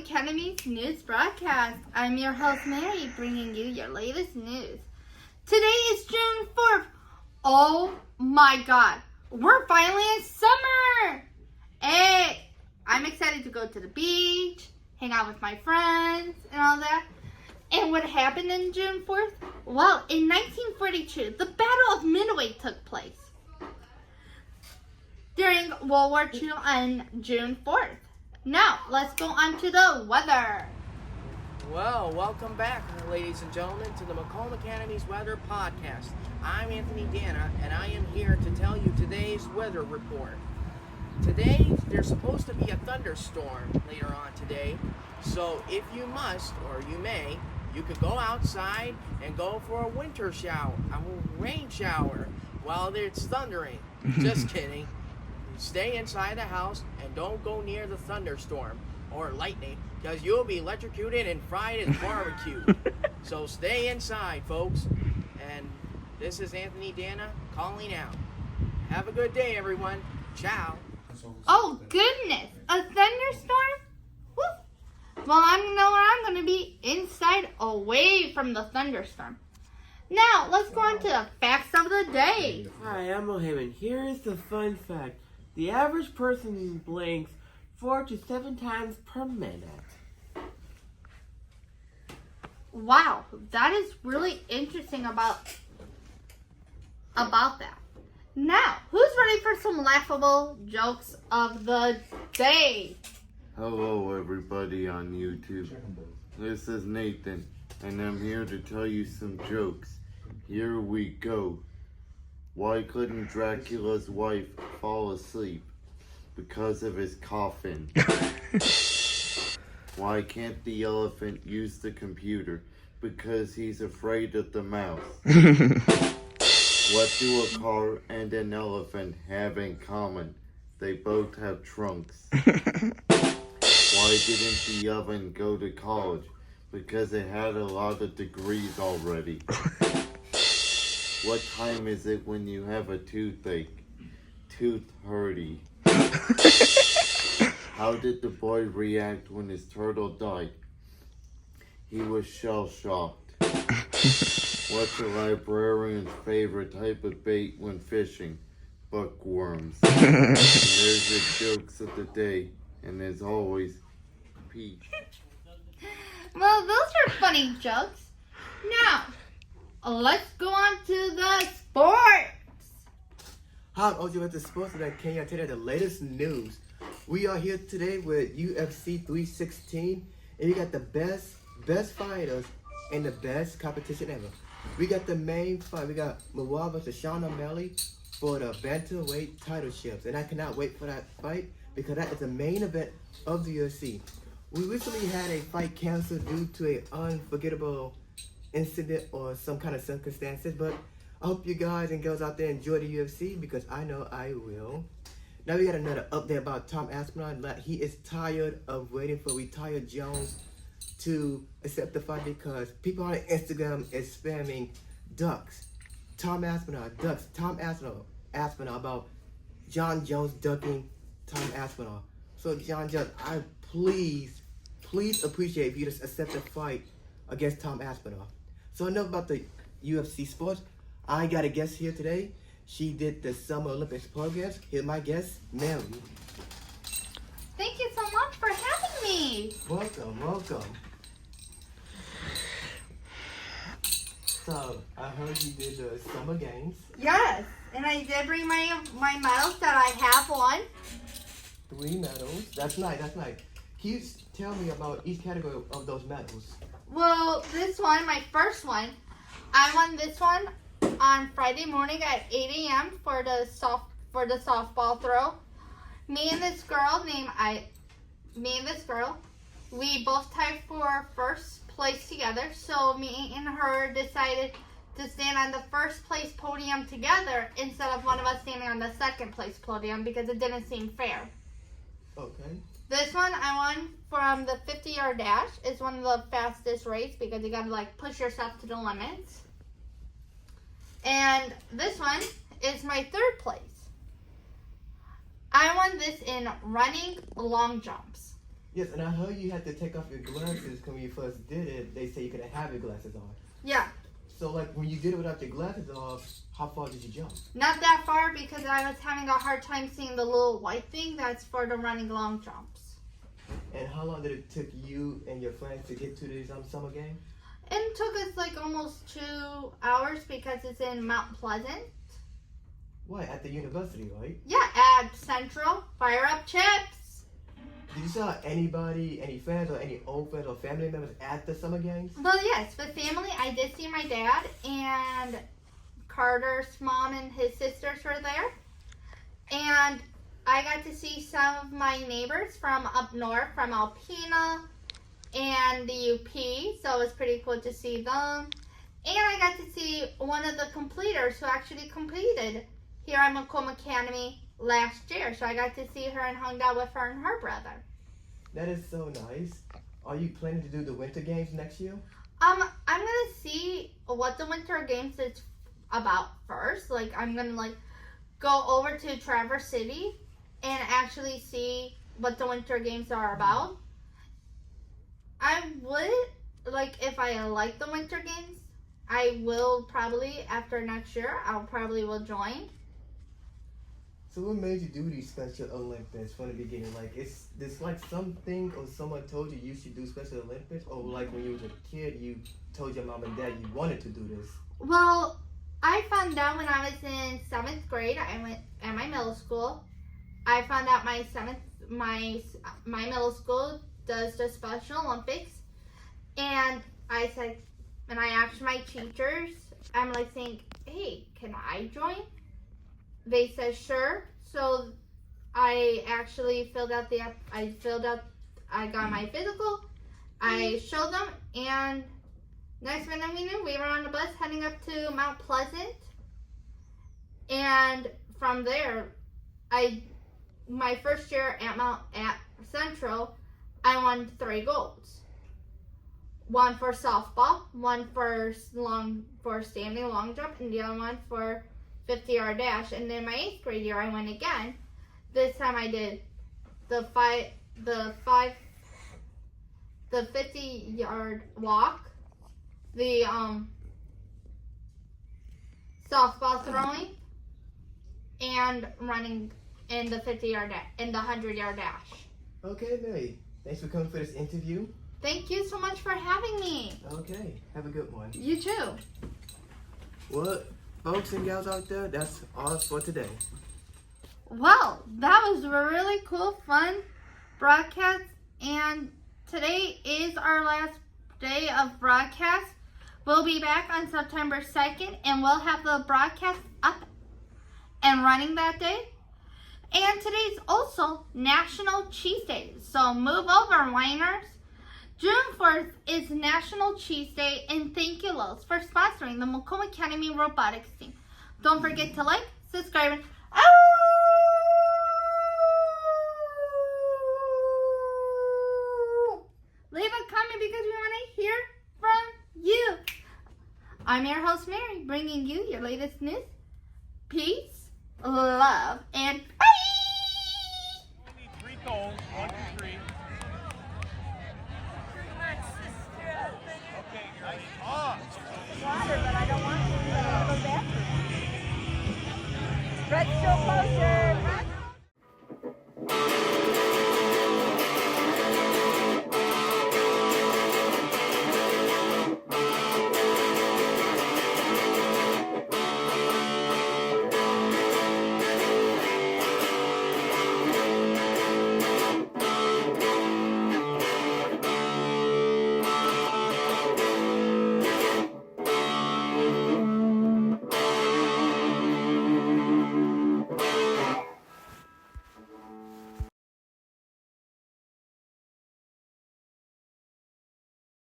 Academy's news broadcast. I'm your host, Mary, bringing you your latest news. Today is June 4th. Oh my God, we're finally in summer. Hey, I'm excited to go to the beach, hang out with my friends, and all that. And what happened in June 4th? Well, in 1942, the Battle of Midway took place during World War II on June 4th. Now, let's go on to the weather. Well, welcome back, ladies and gentlemen, to the Macomb Academy's Weather Podcast. I'm Anthony Dana, and I am here to tell you today's weather report. Today, there's supposed to be a thunderstorm later on today, so if you must, or you may, you could go outside and go for a winter shower, a rain shower, while it's thundering. Just kidding. Stay inside the house and don't go near the thunderstorm or lightning, because you'll be electrocuted and fried and barbecued. So stay inside, folks. And this is Anthony Dana calling out. Have a good day, everyone. Ciao. Oh, goodness. A thunderstorm? Woo. Well, I know where I'm going to be, inside, away from the thunderstorm. Now, let's go on to the facts of the day. Hi, I'm Mohammed. Here is the fun fact. The average person blinks 4 to 7 times per minute. Wow, that is really interesting about that. Now, who's ready for some laughable jokes of the day? Hello everybody on YouTube. This is Nathan, and I'm here to tell you some jokes. Here we go. Why couldn't Dracula's wife fall asleep? Because of his coffin. Why can't the elephant use the computer? Because he's afraid of the mouse. What do a car and an elephant have in common? They both have trunks. Why didn't the oven go to college? Because it had a lot of degrees already. What time is it when you have a toothache? Tooth hurty. How did the boy react when his turtle died? He was shell-shocked. What's a librarian's favorite type of bait when fishing? Bookworms. And there's your jokes of the day. And as always, peace. Well, those are funny jokes. Now, let's go on to the sports. Hi, I'm OJ with the sports, and I came here today the latest news. We are here today with UFC 316, and we got the best fighters and the best competition ever. We got the main fight. We got Mawar versus Sean O'Malley for the bantamweight titleships, and I cannot wait for that fight because that is the main event of the UFC. We recently had a fight canceled due to an unforgettable incident or some kind of circumstances, but I hope you guys and girls out there enjoy the UFC because I know I will. Now we got another update about Tom Aspinall. He is tired of waiting for retired Jones to accept the fight because people on Instagram is spamming ducks. Tom Aspinall, ducks. Tom Aspinall about John Jones ducking Tom Aspinall. So John Jones, I please appreciate if you just accept the fight against Tom Aspinall. So enough about the UFC sports. I got a guest here today. She did the Summer Olympics programs. Here's my guest, Mary. Thank you so much for having me. Welcome. So, I heard you did the Summer Games. Yes, and I did bring my medals that I have won. 3 medals. That's nice. Can you tell me about each category of those medals? Well, this one, my first one, I won this one on Friday morning at 8 a.m. for the softball throw. Me and this girl, we both tied for first place together. So me and her decided to stand on the first place podium together instead of one of us standing on the second place podium because it didn't seem fair. Okay. This one I won from the 50-yard dash. It's one of the fastest races because you gotta push yourself to the limits. And this one is my third place. I won this in running long jumps. Yes, and I heard you had to take off your glasses when you first did it. They say you couldn't have your glasses on. Yeah, So, like, when you did it without your glasses off, how far did you jump? not that far because I was having a hard time seeing the little white thing that's for the running long jumps. And how long did it take you and your friends to get to this summer game? It took us like almost 2 hours because it's in Mount Pleasant. What, at the university, right? Yeah, at Central. Fire up chips. Did you saw anybody, any friends or any old friends or family members at the summer games? Well, yes, with family, I did see my dad and Carter's mom and his sisters were there. And I got to see some of my neighbors from up north, from Alpena and the UP, so it was pretty cool to see them. And I got to see one of the completers who actually completed here at Macomb Academy last year. So I got to see her and hung out with her and her brother. That is so nice. Are you planning to do the winter games next year? I'm gonna see what the winter games is about first. Like I'm gonna go over to Traverse City and actually see what the winter games are about. I would if I like the winter games, I will probably after next year will join. So what made you do these Special Olympics from the beginning? Like, is this like something or someone told you you should do Special Olympics? Or like when you was a kid, you told your mom and dad you wanted to do this? Well, I found out when I was in 7th grade, I went at my middle school. I found out my middle school does the Special Olympics. And I said, and I asked my teachers, I'm like saying, hey, can I join? They said sure, so I actually I got my physical, I showed them, and next minute we knew, we were on the bus heading up to Mount Pleasant, and from there, my first year at Central, I won 3 golds. 1 for softball, 1 for standing long jump, and the other one for 50-yard dash. And then my 8th grade year, I went again. This time I did the 50-yard walk, the softball throwing, and running in the 50-yard and the 100-yard dash. Okay, Mary. Thanks for coming for this interview. Thank you so much for having me. Okay, have a good one. You too. Well, folks and gals out there, that's all for today. Well, that was a really cool, fun broadcast. And today is our last day of broadcast. We'll be back on September 2nd, and we'll have the broadcast up and running that day. And today's also National Cheese Day. So move over, whiners. June 4th is National Cheese Day, and thank you, Lowe's, for sponsoring the Macomb Academy Robotics team. Don't forget to like, subscribe, and leave a comment because we want to hear from you. I'm your host, Mary, bringing you your latest news. Peace, love, and bye! We need 3 goals, 1, 2, 3. Okay, ready? On! Water, but I don't want to. I want to go to the bathroom. Fred's still